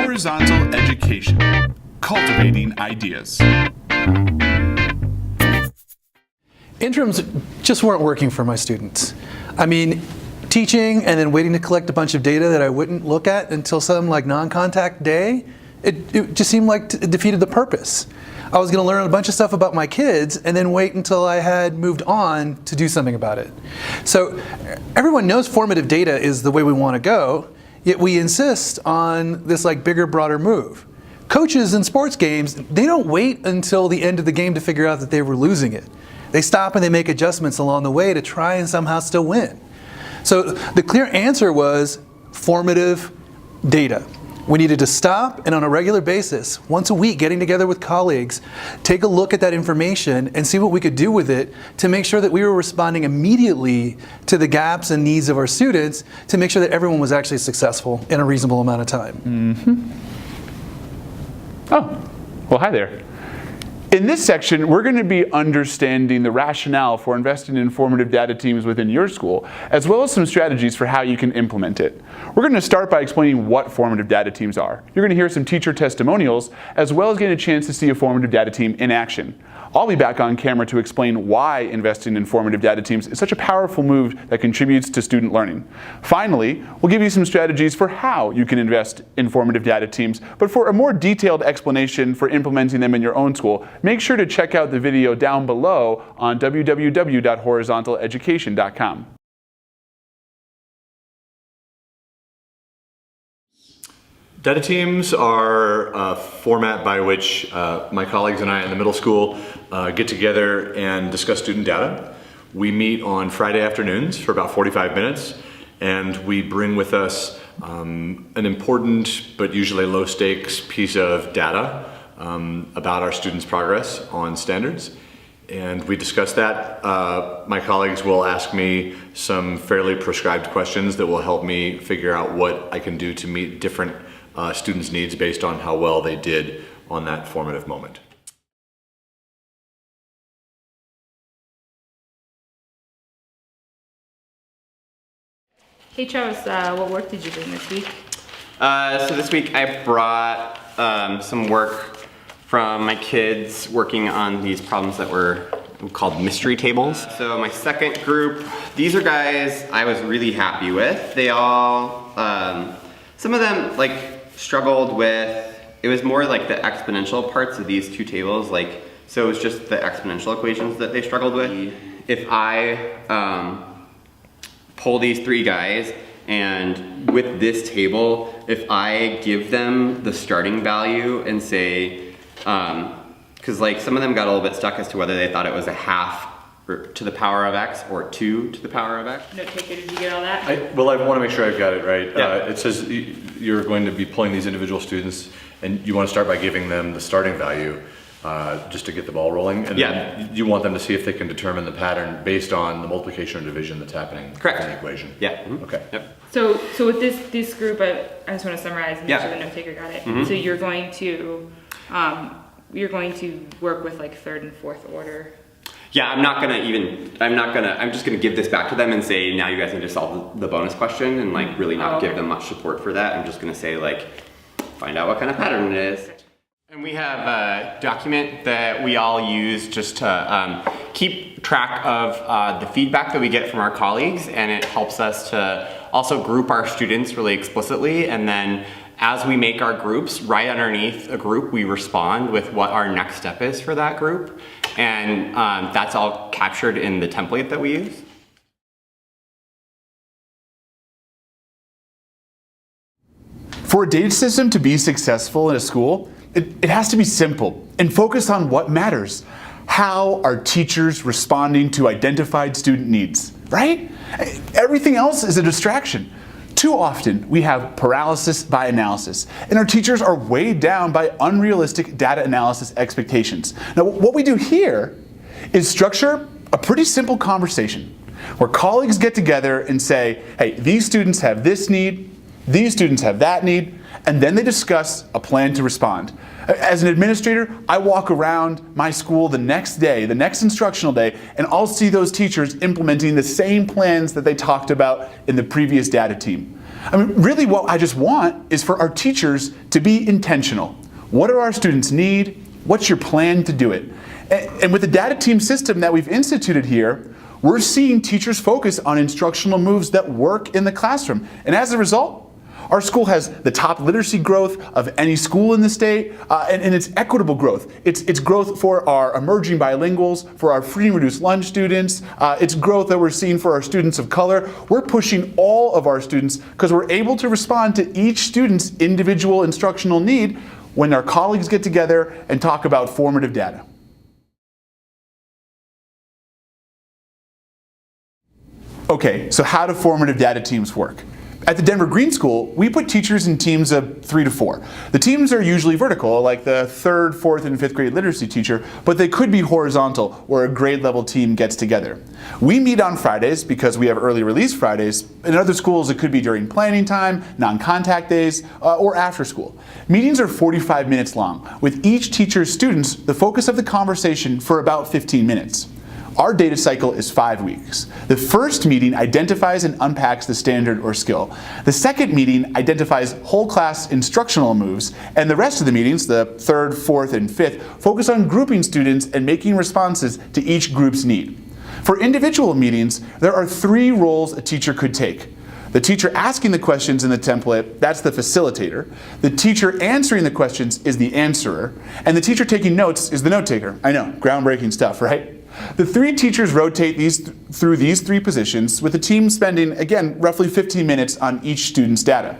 Horizontal education, cultivating ideas. Interims just weren't working for my students. I mean, teaching and then waiting to collect a bunch of data that I wouldn't look at until some like non-contact day, it just seemed like it defeated the purpose. I was going to learn a bunch of stuff about my kids and then wait until I had moved on to do something about it. So everyone knows formative data is the way we want to go, yet we insist on this like bigger, broader move. Coaches in sports games, they don't wait until the end of the game to figure out that they were losing it. They stop and they make adjustments along the way to try and somehow still win. So the clear answer was formative data. We needed to stop and on a regular basis, once a week, getting together with colleagues, take a look at that information and see what we could do with it to make sure that we were responding immediately to the gaps and needs of our students to make sure that everyone was actually successful in a reasonable amount of time. Mm-hmm. Oh, well, hi there. In this section, we're going to be understanding the rationale for investing in formative data teams within your school, as well as some strategies for how you can implement it. We're going to start by explaining what formative data teams are. You're going to hear some teacher testimonials, as well as getting a chance to see a formative data team in action. I'll be back on camera to explain why investing in formative data teams is such a powerful move that contributes to student learning. Finally, we'll give you some strategies for how you can invest in formative data teams, but for a more detailed explanation for implementing them in your own school, make sure to check out the video down below on www.horizontaleducation.com. Data teams are a format by which my colleagues and I in the middle school get together and discuss student data. We meet on Friday afternoons for about 45 minutes, and we bring with us an important but usually low stakes piece of data about our students' progress on standards. And we discuss that. My colleagues will ask me some fairly prescribed questions that will help me figure out what I can do to meet different students' needs based on how well they did on that formative moment. Hey Travis, what work did you bring this week? So this week I brought some work from my kids working on these problems that were called mystery tables. So my second group, these are guys I was really happy with. They all, some of them like struggled with, it was more like the exponential parts of these two tables, like, so it was just the exponential equations that they struggled with. If I pull these three guys, and with this table, if I give them the starting value and say, because like some of them got a little bit stuck as to whether they thought it was a half to the power of x or 2 to the power of x. Note taker, did you get all that? I want to make sure I've got it right. Yeah. It says you're going to be pulling these individual students, and you want to start by giving them the starting value just to get the ball rolling. And then you want them to see if they can determine the pattern based on the multiplication or division that's happening Correct. in the equation. Yeah. Mm-hmm. Okay. Yep. So with this group, I just want to summarize and make sure the note taker got it. Mm-hmm. So you're going to work with like third and fourth order. Yeah, I'm just gonna give this back to them and say, now you guys need to solve the bonus question and like really not give them much support for that. I'm just gonna say like, find out what kind of pattern it is. And we have a document that we all use just to keep track of the feedback that we get from our colleagues, and it helps us to also group our students really explicitly, and then as we make our groups, right underneath a group, we respond with what our next step is for that group. And that's all captured in the template that we use. For a data system to be successful in a school, it has to be simple and focused on what matters. How are teachers responding to identified student needs, right? Everything else is a distraction. Too often, we have paralysis by analysis, and our teachers are weighed down by unrealistic data analysis expectations. Now, what we do here is structure a pretty simple conversation where colleagues get together and say, hey, these students have this need, these students have that need, and then they discuss a plan to respond. As an administrator, I walk around my school the next day, the next instructional day, and I'll see those teachers implementing the same plans that they talked about in the previous data team. I mean, really what I just want is for our teachers to be intentional. What do our students need? What's your plan to do it? And with the data team system that we've instituted here, we're seeing teachers focus on instructional moves that work in the classroom. And as a result, our school has the top literacy growth of any school in the state, and it's equitable growth. It's growth for our emerging bilinguals, for our free and reduced lunch students. It's growth that we're seeing for our students of color. We're pushing all of our students because we're able to respond to each student's individual instructional need when our colleagues get together and talk about formative data. Okay, so how do formative data teams work? At the Denver Green School, we put teachers in teams of 3 to 4. The teams are usually vertical, like the 3rd, 4th, and 5th grade literacy teacher, but they could be horizontal, where a grade level team gets together. We meet on Fridays because we have early release Fridays. In other schools, it could be during planning time, non-contact days, or after school. Meetings are 45 minutes long, with each teacher's students the focus of the conversation for about 15 minutes. Our data cycle is 5 weeks. The first meeting identifies and unpacks the standard or skill. The second meeting identifies whole class instructional moves, and the rest of the meetings, the 3rd, 4th, and 5th, focus on grouping students and making responses to each group's need. For individual meetings, there are 3 roles a teacher could take. The teacher asking the questions in the template, that's the facilitator. The teacher answering the questions is the answerer. And the teacher taking notes is the note taker. I know, groundbreaking stuff, right? The 3 teachers rotate through these 3 positions, with the team spending, again, roughly 15 minutes on each student's data.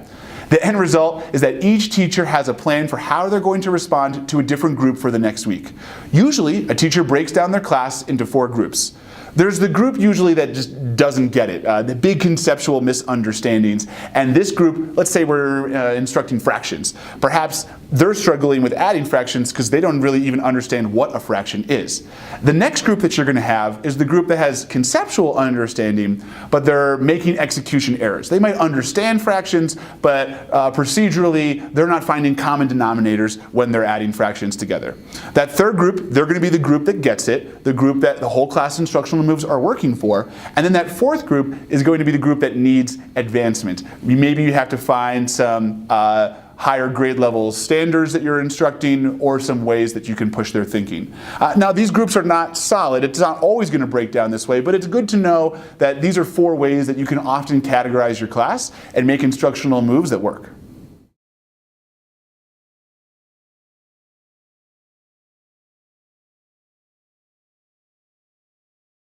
The end result is that each teacher has a plan for how they're going to respond to a different group for the next week. Usually, a teacher breaks down their class into 4 groups. There's the group usually that just doesn't get it, the big conceptual misunderstandings. And this group, let's say we're instructing fractions. Perhaps they're struggling with adding fractions because they don't really even understand what a fraction is. The next group that you're going to have is the group that has conceptual understanding, but they're making execution errors. They might understand fractions, but procedurally, they're not finding common denominators when they're adding fractions together. That third group, they're going to be the group that gets it, the group that the whole class instructional moves are working for. And then that fourth group is going to be the group that needs advancement. Maybe you have to find some higher grade level standards that you're instructing, or some ways that you can push their thinking. Now these groups are not solid. It's not always going to break down this way, but it's good to know that these are 4 ways that you can often categorize your class and make instructional moves that work.